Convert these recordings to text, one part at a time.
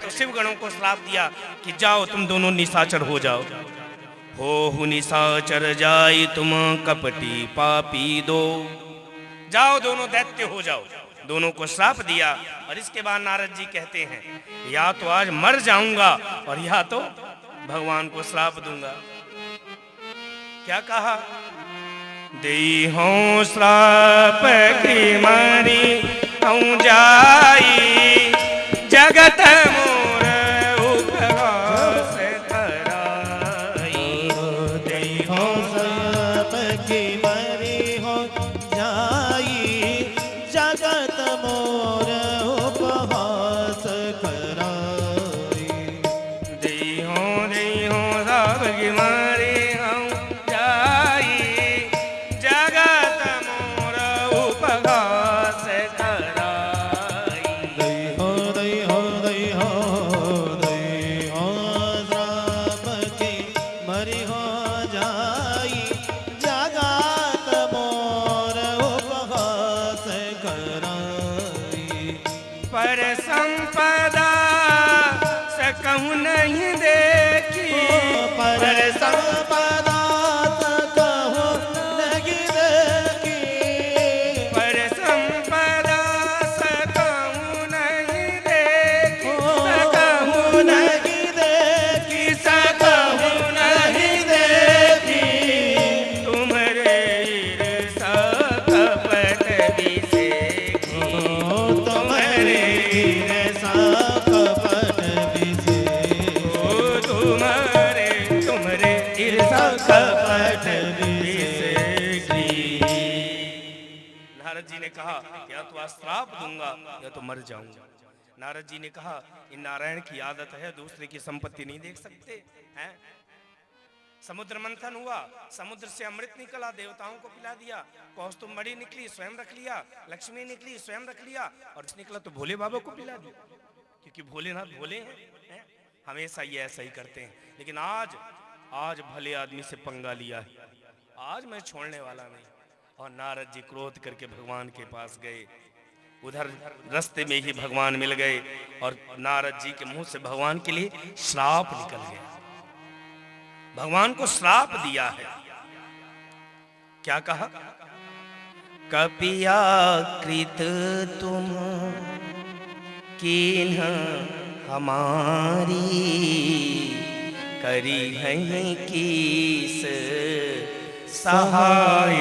तो शिव गणों को श्राप दिया कि जाओ तुम दोनों निशाचर हो जाओ। हो निशाचर जाई तुम कपटी पापी दो, जाओ दोनों दैत्य हो जाओ। दोनों को श्राप दिया और इसके बाद नारद जी कहते हैं या तो आज मर जाऊंगा और या तो भगवान को श्राप दूंगा। क्या कहा? देई हो श्राप की मारी हूँ जाई जगत मोर उपवास कराई। देई हो श्राप की मारी हो जाई जगत मोर उपवास कराई। देई हो श्राप की मारी कहूँ नहीं देखी, पर संपदा कहूँ नहीं देखी, पर संपदा कहूँ नहीं देखी, कहूँ नहीं देखी, कहूँ नहीं देखी। तुम्हारे ईर्षा कपट बिसेखी, तुम्हारे ईर्षा कपट कपट बिसेखी। नारद जी ने कहा या तो आज श्राप दूंगा या तो मर जाऊंगा। नारद जी ने कहा इन नारायण की आदत है दूसरे की संपत्ति नहीं देख सकते हैं। समुद्र मंथन हुआ, समुद्र से अमृत निकला, देवताओं को पिला दिया। कौस्तुभ मणि निकली, स्वयं रख लिया। लक्ष्मी निकली, स्वयं रख लिया। और निकला तो भोले बाबा को पिला दिया, क्योंकि भोलेनाथ भोले हैं। हमेशा ये ऐसा ही करते हैं। लेकिन आज भले आदमी से पंगा लिया है, आज मैं छोड़ने वाला नहीं। और नारद जी क्रोध करके भगवान के पास गए। उधर रास्ते में ही भगवान मिल गए और नारद जी के मुंह से भगवान के लिए श्राप निकल गया। भगवान को श्राप दिया है। क्या कहा? कपिया कृत तुम कीन्ह हमारी, करी है कीस सहाय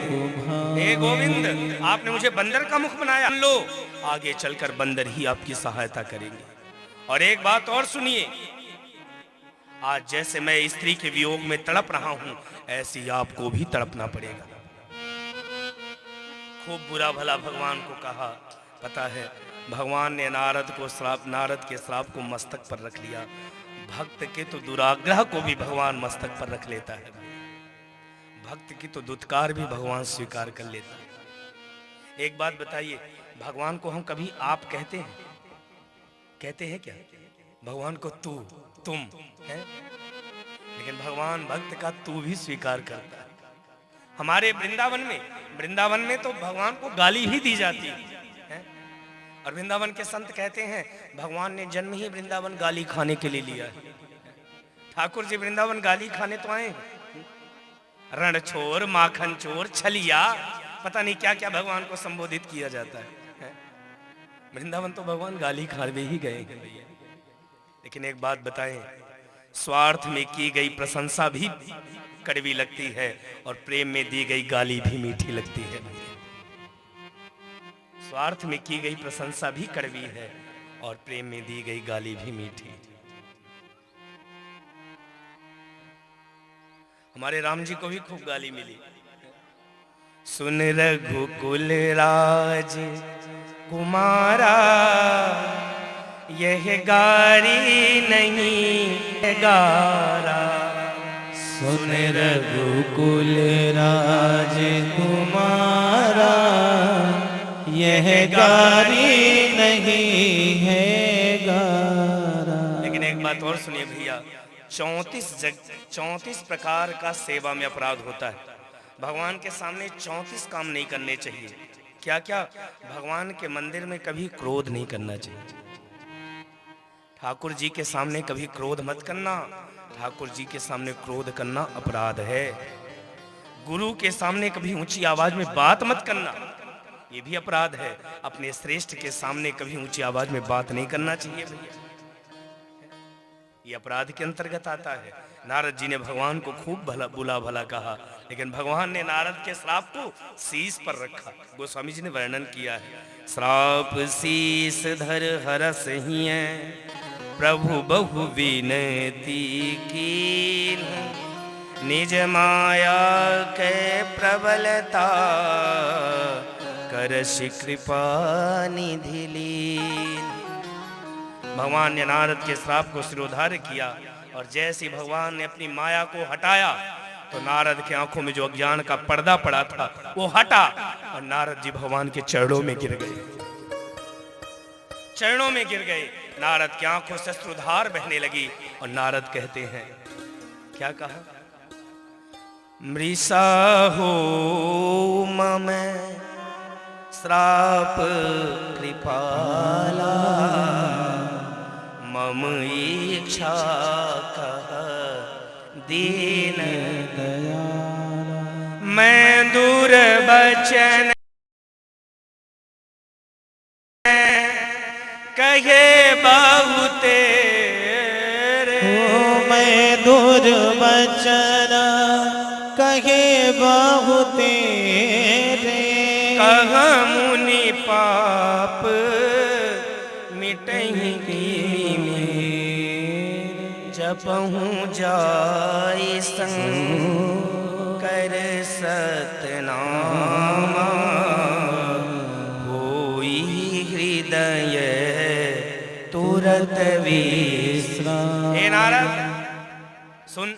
तुम्हारी। हे गोविंद, आपने मुझे बंदर का मुख बनाया, लो आगे चलकर बंदर ही आपकी सहायता करेंगे। और एक बात और सुनिए, आज जैसे मैं स्त्री के वियोग में तड़प रहा हूं, ऐसे ही आपको भी तड़पना पड़ेगा। खूब बुरा भला भगवान को कहा। पता है भगवान ने नारद के श्राप को मस्तक पर रख लिया। भक्त के तो दुराग्रह को भी भगवान मस्तक पर रख लेता है। भक्त की तो दुत्कार भी भगवान स्वीकार कर लेता है। एक बात बताइए, भगवान को हम कभी आप कहते हैं क्या? भगवान को तू तुम है, लेकिन भगवान भक्त का तू भी स्वीकार करता है। हमारे वृंदावन में तो भगवान को गाली ही दी जाती है। और वृंदावन के संत कहते हैं भगवान ने जन्म ही वृंदावन गाली खाने के लिए लिया है। ठाकुर जी वृंदावन गाली खाने तो आए, रण छोर, माखन चोर, छलिया, पता नहीं क्या क्या भगवान को संबोधित किया जाता है। वृंदावन तो भगवान गाली खाने ही गए हैं भैया। लेकिन एक बात बताएं, स्वार्थ में की गई प्रशंसा भी कड़वी लगती है और प्रेम में दी गई गाली भी मीठी लगती है। स्वार्थ में की गई प्रशंसा भी कड़वी है और प्रेम में दी गई गाली भी मीठी। हमारे राम जी को भी खूब गाली मिली। सुन रघुकुल राज कुमारा, यह गारी नहीं गारा। सुन रघुकुल राज कुमारा, यह गारी नहीं है गारा। लेकिन एक बात और सुनिए भैया, 34 प्रकार का सेवा में अपराध होता है। भगवान के सामने 34 काम नहीं करने चाहिए। क्या क्या? भगवान के मंदिर में कभी क्रोध नहीं करना चाहिए, ठाकुर जी के सामने कभी क्रोध मत करना। ठाकुर जी के सामने क्रोध करना अपराध है। गुरु के सामने कभी ऊंची आवाज में बात मत करना, ये भी अपराध है। अपने श्रेष्ठ के सामने कभी ऊंची आवाज में बात नहीं करना चाहिए भैया, ये अपराध के अंतर्गत आता है। नारद जी ने भगवान को खूब भला बुला भला कहा, लेकिन भगवान ने नारद के श्राप को शीश पर रखा। गोस्वामी जी ने वर्णन किया है, श्राप शीश धर हरस हिय प्रभु बहु विनती कीन, निज माया के प्रबलता करश कृपा निधि लीन। भगवान ने नारद के श्राप को सिरोधार्य किया, और जैसे ही भगवान ने अपनी माया को हटाया तो नारद के आंखों में जो अज्ञान का पर्दा पड़ा था वो हटा, और नारद जी भगवान के चरणों में गिर गए, चरणों में गिर गए। नारद की आंखों से अश्रुधार बहने लगी, और नारद कहते हैं, क्या कहा, मृषा हो मम श्राप कृपाला, मम इच्छा कह दीन दयाला, मैं दूर बचन कहे बाहु तेरे, मैं दूर बचन कहे बाहु तेरे, कह मुनि पाप मिटही जपहूँ जाई शंकर सतनामा, होई हृदय तुरत विश्राम। हे नारद सुन,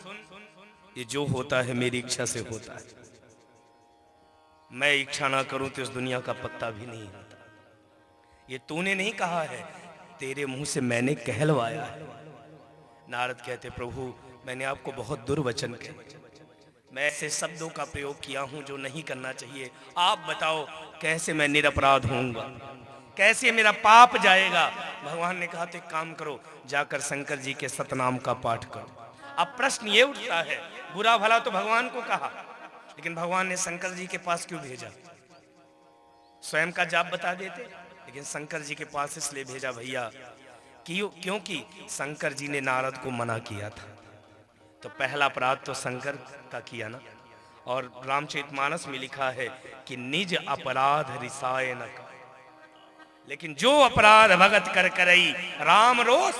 ये जो होता है मेरी इच्छा से होता है, मैं इच्छा ना करूं तो इस दुनिया का पत्ता भी नहीं होता। ये तूने नहीं कहा है, तेरे मुंह से मैंने कहलवाया है। नारद कहते, प्रभु मैंने आपको बहुत दुर्वचन कहे, मैं ऐसे शब्दों का प्रयोग किया हूं जो नहीं करना चाहिए। आप बताओ कैसे मैं निरपराध होऊंगा, कैसे मेरा पाप जाएगा। भगवान ने कहा, तो एक काम करो, जाकर शंकर जी के सतनाम का पाठ करो। अब प्रश्न ये उठता है, बुरा भला तो भगवान को कहा, लेकिन भगवान ने शंकर जी के पास क्यों भेजा? स्वयं का जाप बता देते, लेकिन शंकर जी के पास इसलिए भेजा भैया क्योंकि शंकर जी ने नारद को मना किया था। तो पहला अपराध तो शंकर का किया ना। और रामचरितमानस में लिखा है कि निज अपराध रिसाए न कर, लेकिन जो अपराध भगत कर करई राम रोष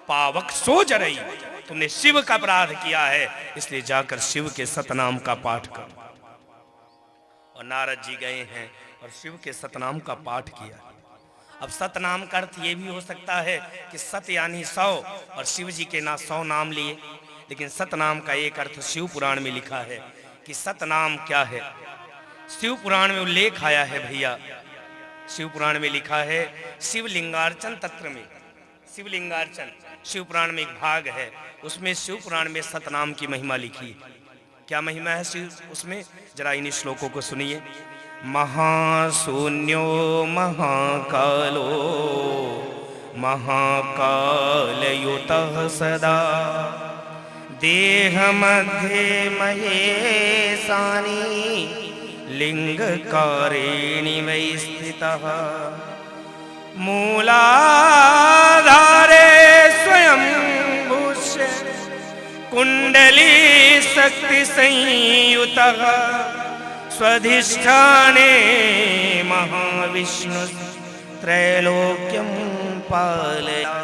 पावक सो जरई। तुमने शिव का अपराध किया है, इसलिए जाकर शिव के सतनाम का पाठ करो। और नारद जी गए हैं और शिव के सतनाम का पाठ किया। अब सतनाम का अर्थ ये भी हो सकता है कि सत यानी 100, और शिव जी के ना 100 नाम लिए, लेकिन सतनाम का एक अर्थ शिव पुराण में लिखा है कि सतनाम क्या है। शिव पुराण में उल्लेख आया है भैया, शिव पुराण में लिखा है शिवलिंगार्चन तंत्र में, शिवलिंगार्चन शिव पुराण में एक भाग है, उसमें शिव पुराण में सतनाम की महिमा लिखी। क्या महिमा है शिव उसमें, जरा इन श्लोकों को सुनिए। महाशून्यो महाकालो महाकालयुतः सदा, देह मध्ये महेशानी लिंगकारेणि वै स्थितः, मूलाधारे स्वयं भूष्य कुंडली शक्ति संयुतः, स्वधिष्ठाने महाविष्णु त्रैलोक्यं पालया,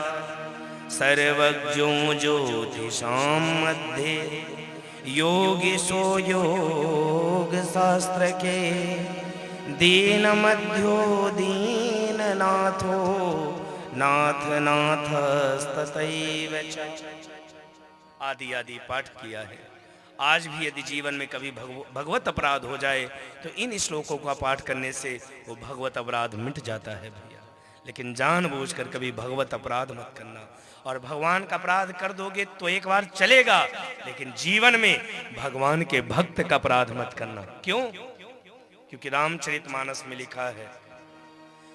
सर्वज्ञो ज्योतिषां मध्ये योगिशो योग शास्त्र के, दीनमध्यो दीननाथो नाथ नाथस्तथैव च। आदि आदि पाठ किया है। आज भी यदि जीवन में कभी भगवत अपराध हो जाए तो इन श्लोकों का पाठ करने से वो भगवत अपराध मिट जाता है भैया। लेकिन जानबूझकर कभी भगवत अपराध मत करना, और भगवान का अपराध कर दोगे तो एक बार चलेगा, लेकिन जीवन में भगवान के भक्त का अपराध मत करना। क्यों? क्योंकि रामचरितमानस में लिखा है,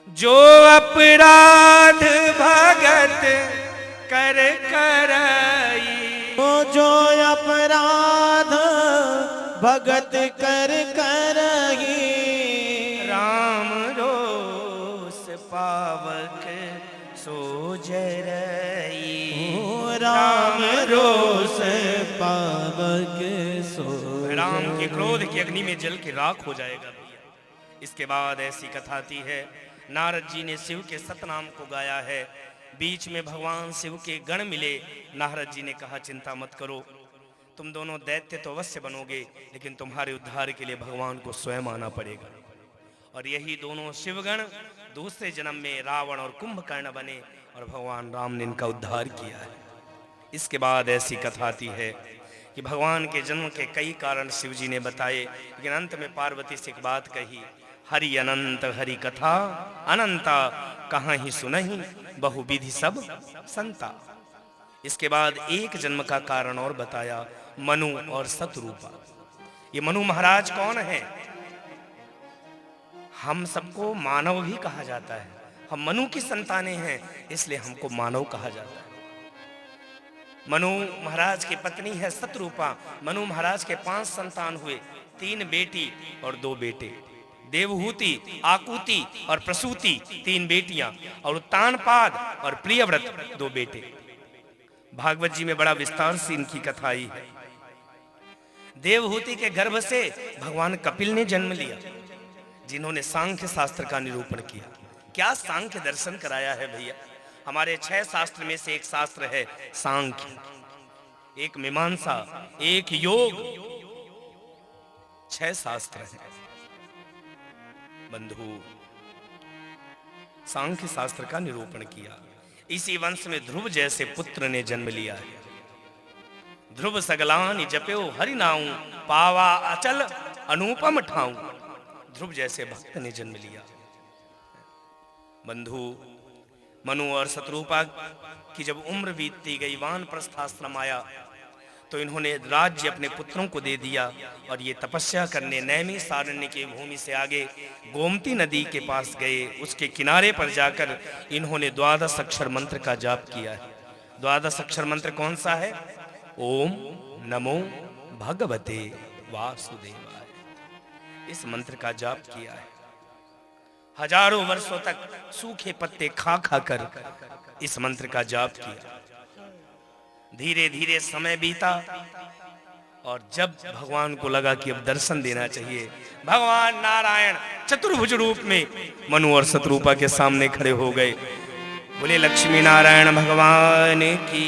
जो अपराध भगत कर करई, जो अपराध भगत कर करही, राम रोस पावक सो जरई, राम रोस पावक सो। राम के क्रोध की अग्नि में जल के राख हो जाएगा भैया। इसके बाद ऐसी कथा आती है, नारद जी ने शिव के सतनाम को गाया है। बीच में भगवान शिव के गण मिले। नारद जी ने कहा चिंता मत करो, तुम दोनों दैत्य तो अवश्य बनोगे, लेकिन तुम्हारे उद्धार के लिए भगवान को स्वयं आना पड़ेगा। और यही दोनों शिवगण दूसरे जन्म में रावण और कुंभकर्ण बने और भगवान राम ने इनका उद्धार किया है। इसके बाद ऐसी कथा आती है कि भगवान के जन्म के कई कारण शिव जी ने बताए, लेकिन अंत में पार्वती से एक बात कही, हरि अनंत हरि कथा अनंता, कहाँ ही सुनहि बहुविधि सब संता। इसके बाद एक जन्म का कारण और बताया, मनु और शतरूपा। ये मनु महाराज कौन है? हम सबको मानव भी कहा जाता है, हम मनु की संतानें हैं, इसलिए हमको मानव कहा जाता है। मनु महाराज की पत्नी है शतरूपा। मनु महाराज के 5 संतान हुए, 3 बेटी और 2 बेटे। देवहूति, आकुति और प्रसूति 3 बेटियां, और उत्तानपाद और प्रियव्रत 2 बेटे। भागवत जी में बड़ा विस्तार से इनकी कथा आई है। देवहूति के गर्भ से भगवान कपिल ने जन्म लिया, जिन्होंने सांख्य शास्त्र का निरूपण किया। क्या सांख्य दर्शन कराया है भैया। हमारे 6 शास्त्र में से एक शास्त्र है सांख्य, एक मीमांसा, एक योग, 6 शास्त्र हैं बंधु। सांख्य शास्त्र का निरूपण किया। इसी वंश में ध्रुव जैसे पुत्र ने जन्म लिया है। ध्रुव सगलानि जप्यो हरि नाउ, पावा अचल अनुपम ठाऊ। ध्रुव जैसे भक्त ने जन्म लिया। बंधु, मनु और शतरूपा की जब उम्र बीतती गई, वानप्रस्थाश्रम आया, तो इन्होंने राज्य अपने पुत्रों को दे दिया और ये तपस्या करने नैमिषारण्य की भूमि से आगे गोमती नदी के पास गए। उसके किनारे पर जाकर इन्होंने 12 अक्षर मंत्र का जाप किया है। 12 अक्षर मंत्र कौन सा है? ओम नमो भगवते वासुदेवाय। इस मंत्र का जाप किया है। हजारों वर्षों तक सूखे पत्ते खा खा कर इस मंत्र का जाप किया। धीरे धीरे समय बीता और जब भगवान को लगा कि अब दर्शन देना चाहिए, भगवान नारायण चतुर्भुज रूप में मनु और शतरूपा के सामने खड़े हो गए। बोले लक्ष्मी नारायण भगवान की।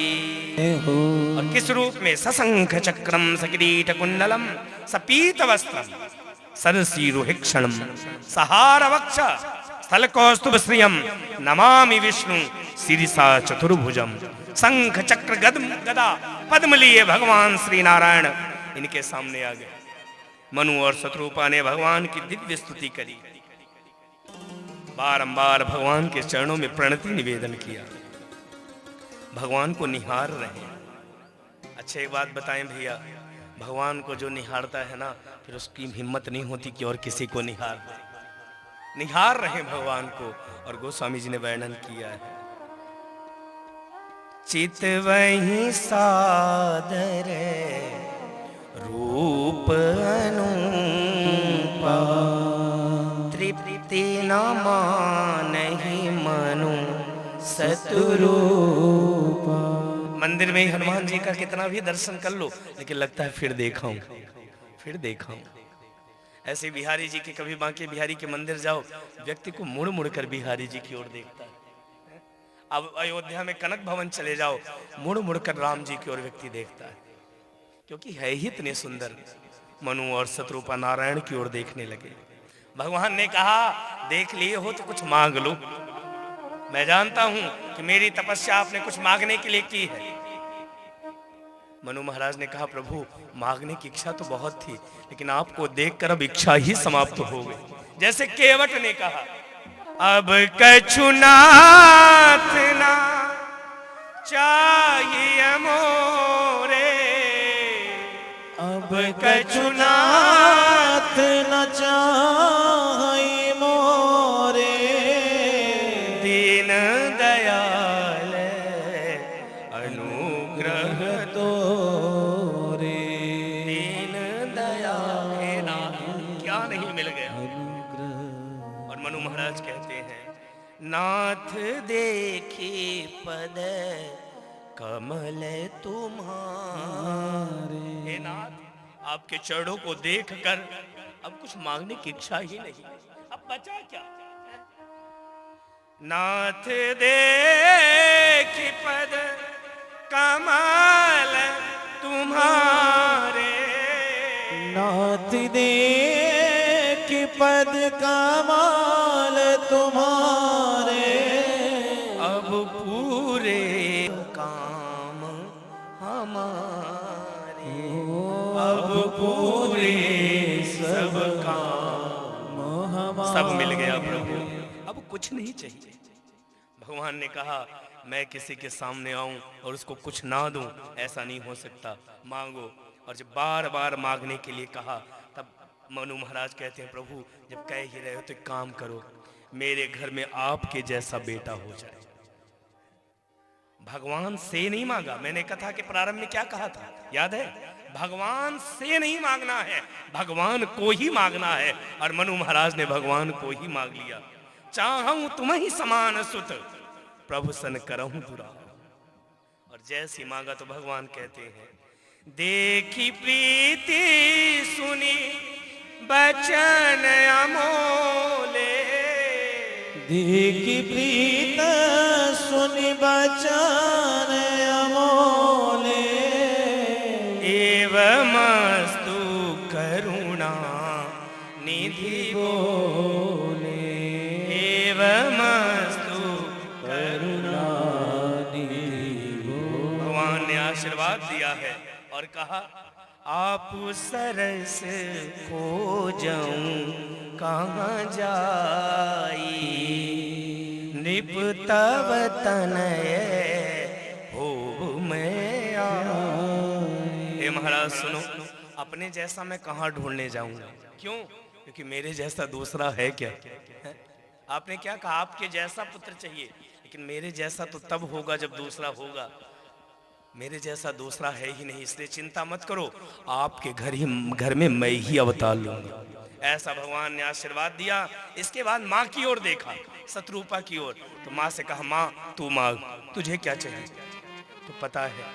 और किस रूप में? सशंख चक्रम सकिरीट कुंडलम सपीत वस्त्रम सरसीरुहिक्षणम सहार वक्ष स्थल कौस्तुभ श्रियम नमामि विष्णु शिरिसा चतुर्भुजम। शंख चक्र गदा पद्म लिए भगवान श्री नारायण इनके सामने आ गए। मनु और शतरूपा ने भगवान की दिव्य स्तुति करी, बारंबार भगवान के चरणों में प्रणति निवेदन किया, भगवान को निहार रहे। अच्छा एक बात बताएं भैया, भगवान को जो निहारता है ना, फिर उसकी हिम्मत नहीं होती कि और किसी को निहार रहे भगवान को। और गोस्वामी जी ने वर्णन किया है, चित वही सादर रूप अनुपा, तृप्ति न मानहि मनु शतरूपा। मंदिर में हनुमान जी का कितना भी दर्शन कर लो, लेकिन लगता है फिर देखा हूं। ऐसे बिहारी जी के, कभी बांके बिहारी के मंदिर जाओ, व्यक्ति को मुड़ मुड़ कर बिहारी जी की ओर देखता है। अब अयोध्या में कनक भवन चले जाओ, मुड़ मुड़ कर राम जी की ओर व्यक्ति देखता है, क्योंकि है ही इतने सुंदर। मनु और शतरूपा नारायण की ओर देखने लगे। भगवान ने कहा देख लिए हो तो कुछ मांग लो, मैं जानता हूं कि मेरी तपस्या आपने कुछ मांगने के लिए की है। मनु महाराज ने कहा प्रभु मांगने की इच्छा तो बहुत थी, लेकिन आपको देखकर अब इच्छा ही समाप्त हो गई। जैसे केवट ने कहा अब कछु नाथ ना चाहिए मोरे, अब कछु नाथ न चाहिए मोरे, दीन दयाल अनुग्रह तो रे दीन दया है नाथ, क्या नहीं मिल गया। अनुग्रह और मनु महाराज कहते हैं, नाथ देखी पद कमल तुम्हारे। हे नाथ, आपके चरणों को देखकर अब कुछ मांगने की इच्छा ही नहीं, अब बचा क्या। नाथ देखी पद कमल तुम्हारे, नाथ देख पद कमाल तुम्हारे, अब पूरे काम हमारे, अब पूरे सब काम हमारे। सब मिल गया प्रभु, अब कुछ नहीं चाहिए। भगवान ने कहा, मैं किसी के सामने आऊं और उसको कुछ ना दूं, ऐसा नहीं हो सकता, मांगो। और जब बार बार मांगने के लिए कहा, तब मनु महाराज कहते हैं, प्रभु जब कह ही रहे हो तो एक काम करो, मेरे घर में आपके जैसा बेटा हो जाए। भगवान से नहीं मांगा, मैंने कथा के प्रारंभ में क्या कहा था, याद है? भगवान से नहीं मांगना है, भगवान को ही मांगना है। और मनु महाराज ने भगवान को ही मांग लिया। चाहूं तुम्हें ही समान सुत, प्रभु सन करहूं दुरा। और जैसी मांगा तो भगवान कहते हैं, देखी प्रीति सुनी बचन अमोले, देखी प्रीत सुनि बचन अमोले, एवमस्तु करुणा निधि बोले, एवमस्तु करुणा निधि बोले। भगवान ने आशीर्वाद दिया है और कहा, आप सरस खोजऊं कहाँ जाई, नृप तव तनय हो मैं आई। हे महाराज सुनो, अपने जैसा मैं कहाँ ढूंढने जाऊंगा, क्यों? क्योंकि मेरे जैसा दूसरा है क्या? है? आपने क्या कहा, आपके जैसा पुत्र चाहिए, लेकिन मेरे जैसा तो तब होगा जब दूसरा होगा। मेरे जैसा दूसरा है ही नहीं, इसलिए चिंता मत करो, आपके घर में मैं ही अवतार लूंगा। ऐसा भगवान ने आशीर्वाद दिया। इसके बाद माँ की ओर देखा, शत्रुपा की ओर, तो माँ से कहा, माँ तू मांग, तुझे क्या चाहिए? तो पता है,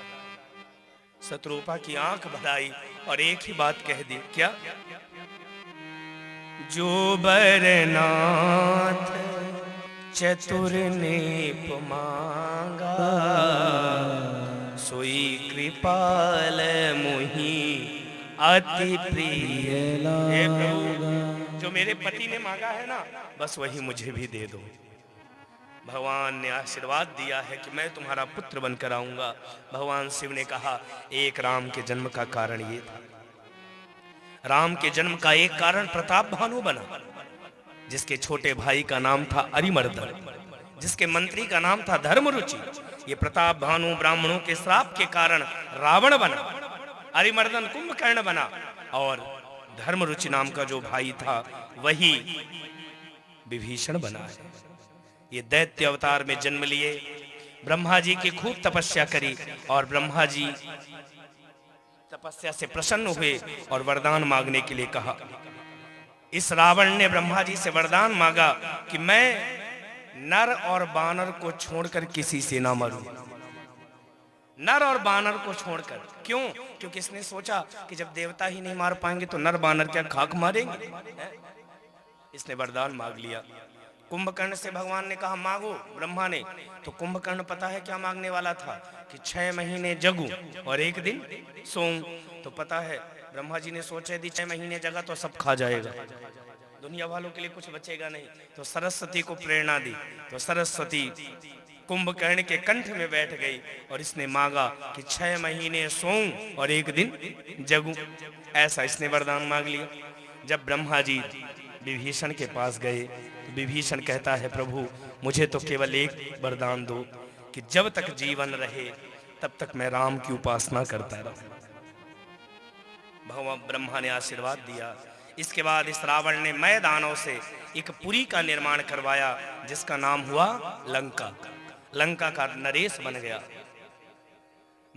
शत्रुपा की आंख भराई और एक ही बात कह दी, क्या? जो बरनाथ चतुर नेप मांगा, सोई कृपाल मुहि अति प्रिय लागा। जो मेरे पति ने मांगा है ना, बस वही मुझे भी दे दो। भगवान ने आशीर्वाद दिया है कि मैं तुम्हारा पुत्र बनकर आऊंगा। भगवान शिव ने कहा, एक राम के जन्म का कारण ये था। राम के जन्म का एक कारण प्रताप भानु बना, जिसके छोटे भाई का नाम था अरिमर्दन, जिसके मंत्री का नाम था धर्मरुचि। ये प्रताप भानु ब्राह्मणों के श्राप के कारण रावण बना, अरिमर्दन कुंभकर्ण बना, और धर्मरुचि नाम का जो भाई था वही विभीषण बना है। ये दैत्य अवतार में जन्म लिए, ब्रह्मा जी की खूब तपस्या करी, और ब्रह्मा जी तपस्या से प्रसन्न हुए और वरदान मांगने के लिए कहा। इस रावण ने ब्रह्मा जी से वरदान मांगा कि मैं नर और बानर को छोड़कर किसी से ना मरूं। नर और बानर को छोड़कर, क्यों? क्योंकि इसने सोचा कि जब देवता ही नहीं मार पाएंगे तो नर बानर क्या खाक मारेंगे? इसने वरदान मांग लिया। कुंभकर्ण से भगवान ने कहा, मांगो। ब्रह्मा ने, तो कुंभकर्ण पता है क्या मांगने वाला था कि 6 महीने जगूं और 1 दिन सोऊं। तो पता है ब्रह्मा जी ने सोचा, यदि 6 महीने जगा तो सब खा जाएगा, दुनिया वालों के लिए कुछ बचेगा नहीं। तो सरस्वती को प्रेरणा दी, तो सरस्वती कुंभकर्ण के कंठ में बैठ गई और इसने मांगा कि 6 महीने सोऊं और 1 दिन जगूं। ऐसा इसने वरदान मांग लिया। जब ब्रह्मा जी विभीषण के पास गए तो विभीषण कहता है, प्रभु मुझे तो केवल एक वरदान दो कि जब तक जीवन रहे तब तक मैं राम की उपासना करता रहूं। भगवान ब्रह्मा ने आशीर्वाद दिया। इसके बाद इस रावण ने मय दानव से एक पुरी का निर्माण करवाया जिसका नाम हुआ लंका। लंका का नरेश बन गया।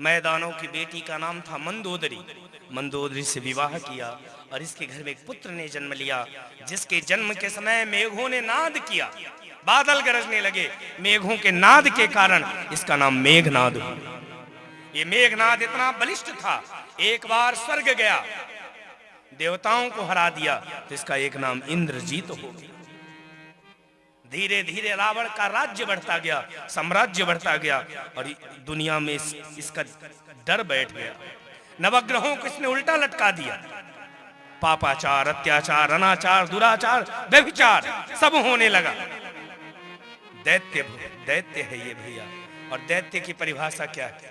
मैदानों की बेटी का नाम था मंदोदरी। मंदोदरी से विवाह किया और इसके घर में एक पुत्र ने जन्म लिया, जिसके जन्म के समय मेघों ने नाद किया, बादल गरजने लगे। मेघों के नाद के कारण इसका नाम मेघनाद हुआ। ये मेघनाद इतना बलिष्ठ था, एक बार स्वर्ग गया, देवताओं को हरा दिया, तो इसका एक नाम इंद्रजीत हो गया। धीरे धीरे रावण का राज्य बढ़ता गया, साम्राज्य बढ़ता गया और दुनिया में इसका डर बैठ गया। नवग्रहों को इसने उल्टा लटका दिया। पापाचार, अत्याचार, अनाचार, दुराचार, व्यभिचार सब होने लगा। दैत्य दैत्य है ये भैया। और दैत्य की परिभाषा क्या है?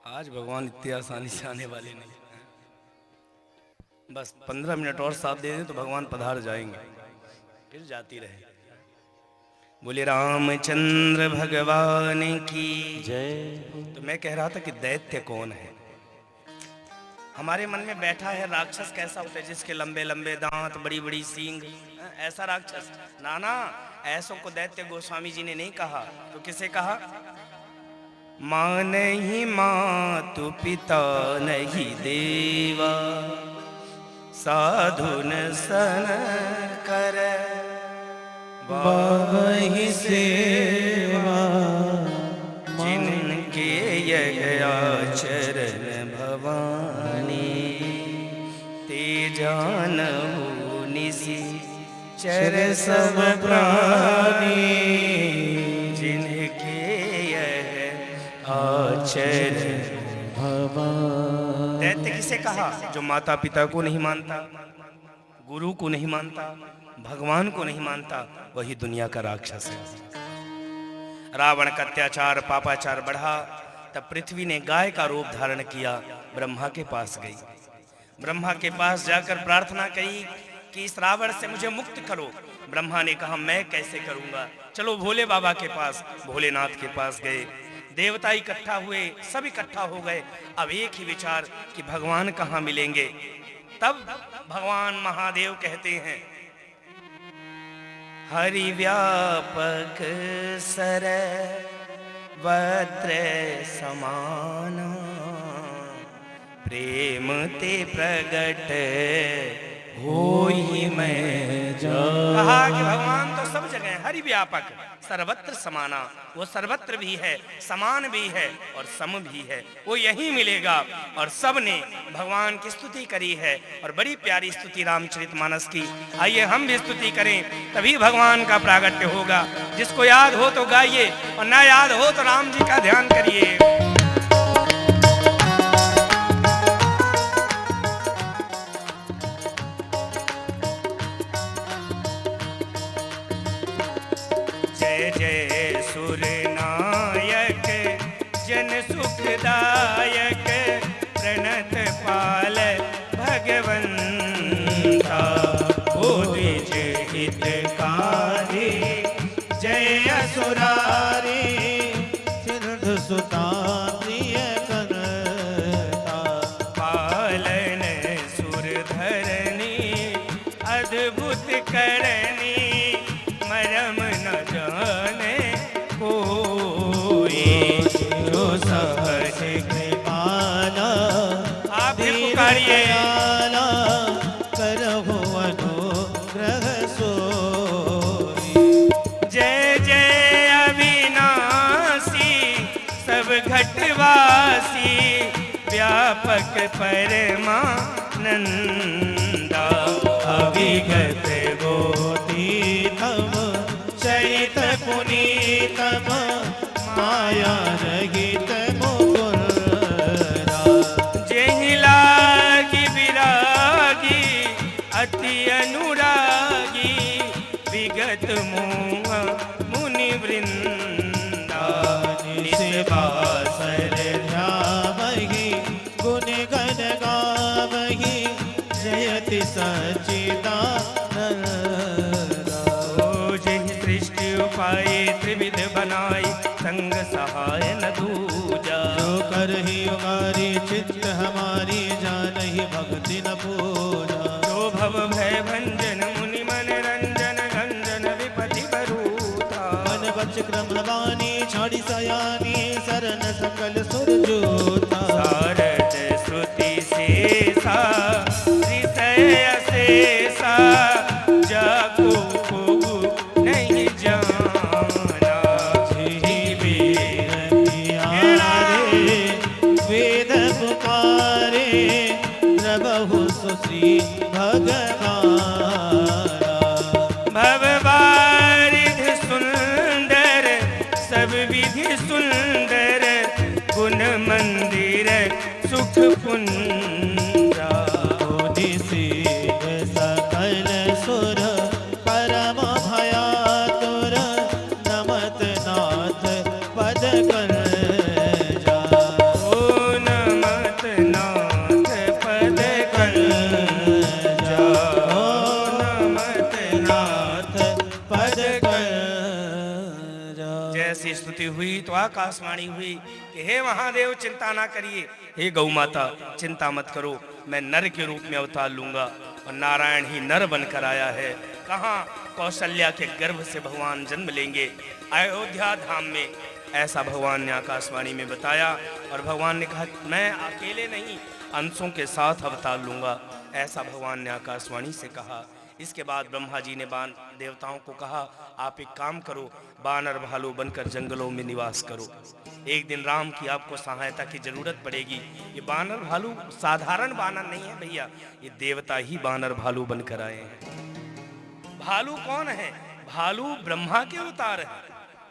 आज भगवान इतनी आसानी से आने वाले नहीं। बस 15 मिनट और साथ दे दें तो भगवान पधार जाएंगे, फिर जाती रहे। बोले रामचंद्र भगवान की जय। तो मैं कह रहा था कि दैत्य कौन है? हमारे मन में बैठा है राक्षस कैसा होता है, जिसके लंबे लंबे दांत, बड़ी बड़ी सींग, ऐसा राक्षस? ना ना, ऐसों को दैत्य गोस्वामी जी ने नहीं कहा। तो किसे कहा? माँ नहीं मातु पिता नहीं देवा, साधु न सन कर बाबही सेवा, जिनके यज्ञा चरण भवानी, ते जानहु निसी चर सब प्राणी, जिनके यह आचर भवानी। दैत्य किसे कहा? जो माता पिता को नहीं मानता, गुरु को नहीं मानता, भगवान को नहीं मानता, वही दुनिया का राक्षस है। रावण का अत्याचार, पापाचार बढ़ा, तब पृथ्वी ने गाय का रूप धारण किया, ब्रह्मा के पास गई। ब्रह्मा के पास जाकर प्रार्थना करी कि इस रावण से मुझे मुक्त करो। ब्रह्मा ने कहा मैं कैसे करूंगा, चलो भोले बाबा के पास, भोलेनाथ के पास गए। देवता इकट्ठा हुए, सब इकट्ठा हो गए। अब एक ही विचार कि भगवान कहाँ मिलेंगे। तब भगवान महादेव कहते हैं, हरि व्यापक सर वज्र समान, प्रेम ते प्रगट होई मैं जान। कहा कि भगवान तो सब जगह है, व्यापक, सर्वत्र समाना। वो सर्वत्र भी है, समान भी है और सम भी है, वो यही मिलेगा। और सब ने भगवान की स्तुति करी है और बड़ी प्यारी स्तुति रामचरितमानस की। आइए हम भी स्तुति करें, तभी भगवान का प्रागट्य होगा। जिसको याद हो तो गाइए और ना याद हो तो राम जी का ध्यान करिए। जय जय सुर नायक जन सुखदायक प्रणत पाल भगवंता। ओदिज हितकारी जय असुरारी सिद्ध सुता प्रिय करता। पालन सुर धरनी अद्भुत करनी मरम न जाने कोई। जो सहज कृपाला आप भी पुकारिए। करहु अनुग्रह सोई। जय जय अविनाशी सब घटवासी व्यापक परमानंदा। अविगत गोती तम चरित पुनीतम माया रहित मुकुरा। जेहि लागी विरागी अति अनुरागी विगत मोह मुनि वृंदा। निस्वासर ध्यावहि गुण गण गावहि जयति सच्चिदानंद। जेहि सृष्टि उपाय त्रिविध बनाई संग सहाय न दूजा। जो करहि उगारी चित्त हमारी जानहि भक्ति न पूजा। जो भव भय भंजन मुनि मन रंजन गंजन विपति बरूथा। मन बच क्रम वाणी छाड़ी सयानी शरण सकल सुरजोता। सारद श्रुति शेषा हृदय शेषा जाको को नहीं जाना। जेहि वेद कियारे वेद पुकारे प्रभु सुश्री भगवाना। भववारिध सुंदर सब विधि सुंदर गुण मंदिर सुख पुंजा। निषेध सकल सुर परम भयातुर नमत नाथ पद कलजा। ओ नमत नाथ पद कलजा। ओ नमत नाथ पद कलजा। जैसी स्तुति हुई तो आकाशवाणी हुई कि हे महादेव चिंता ना करिए, हे गौ माता चिंता मत करो, मैं नर के रूप में अवतार लूंगा। और नारायण ही नर बनकर आया है। कहाँ? कौशल्या के गर्भ से भगवान जन्म लेंगे अयोध्या धाम में, ऐसा भगवान ने आकाशवाणी में बताया। और भगवान ने कहा मैं अकेले नहीं अंशों के साथ अवतार लूंगा, ऐसा भगवान ने आकाशवाणी से कहा। इसके बाद ब्रह्मा जी ने बान देवताओं को कहा आप एक काम करो, बानर भालू बनकर जंगलों में निवास करो। एक दिन राम की आपको सहायता की जरूरत पड़ेगी। ये बानर भालू साधारण बानर नहीं है भैया, ये देवता ही बानर भालू बनकर आए हैं। भालू कौन है? भालू ब्रह्मा के अवतार है।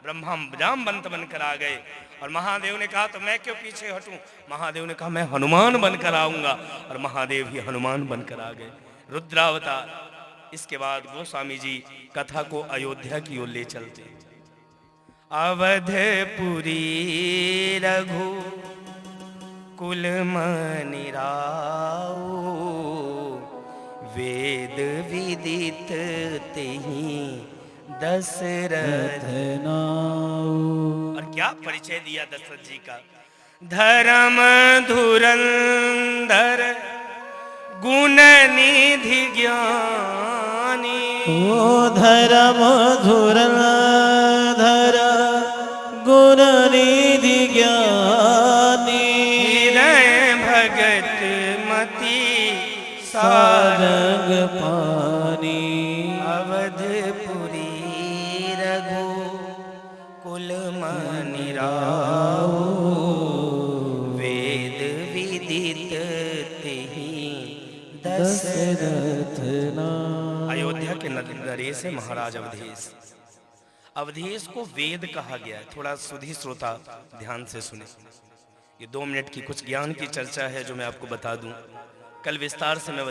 ब्रह्मा जामवंत बनकर आ गए और महादेव ने कहा तो मैं क्यों पीछे हटूं? महादेव ने कहा मैं हनुमान बनकर आऊंगा और महादेव ही हनुमान बनकर आ गए, रुद्रावतार। इसके बाद गोस्वामी जी कथा को अयोध्या की ओर ले चलते। अवधपुरी रघु कुल मनि राऊ, वेद विदित तेहि दशरथ नाऊ। और क्या परिचय दिया दशरथ जी का? धर्म धुरंधर गुण निधि ज्ञानी। ओ धर्म धुरंधर गुण निधि ज्ञानी। हृदय भगत मति सारंग पानी। अवधपुरी कुल मनि राओ, वेद विदित तेहि दशरथ नाम। अयोध्या के नरेश है महाराज अवधेश। अवधेश को वेद कहा गया है। थोड़ा सुधी श्रोता ध्यान से सुने। ये 2 मिनट की कुछ ज्ञान की चर्चा है जो मैं आपको बता दूं। कल विस्तार से मैं